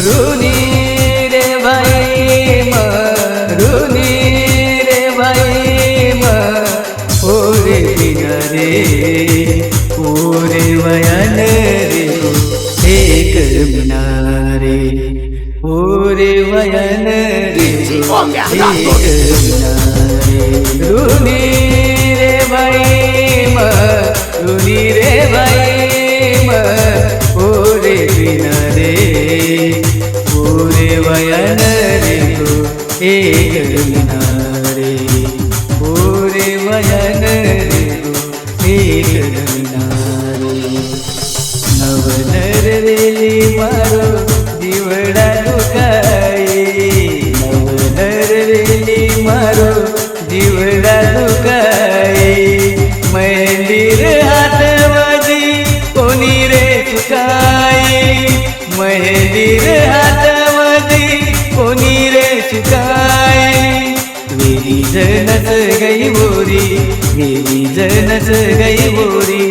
रुनी रे भाई रुनी रे भाई ओरे बिना रे ओरे वयन रे एक बिना रे ओरे वयन रे एक बिना रे रुनी रे भाई रुनी रे भाई ओरे बिना रे ओरे वयन रे एक बिना रे ओरे वयन रे एक बिना रे नवनर रेली मारो जीवड़ा दुखाई नवनर रेली मारो जीवड़ा दुखाई मंदिर हाथ वाजी कोणी रे चुकाई मंदिर हाथ वाजी कोणी रे चुकाई मेरी जनस गई बोरी मेरी जनस गई बोरी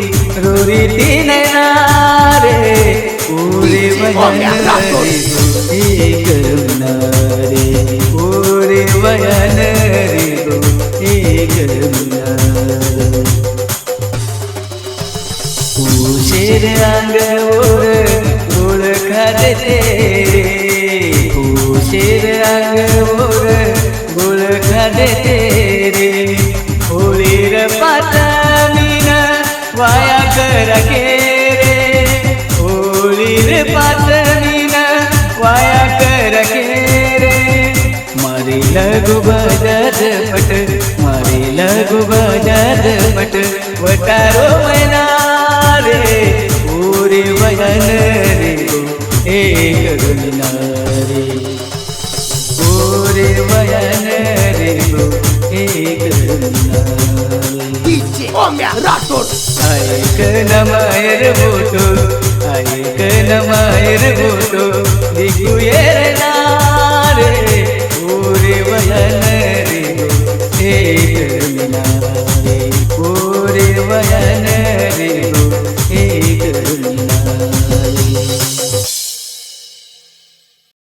रोरी तीन नारे पूरे वयन रे एक नारे पूरे वयन रे एक नारे शेर अंग और गोल खाते तेरे शेर अंग और गोल खाते तेरे होली रे पाता मीना वाया कर के रे होली रे पाता मीना वाया कर के रे मारे लगू बजात पट मारे लगू बजात पट वटारो मैना रे पूरे वयन रे एक बिना रे पूरे वयन रे एक बिना ऐक न मायर बोटो ऐक न मायर बोटो दिखू ये रे पूरे वयन रे एक बिना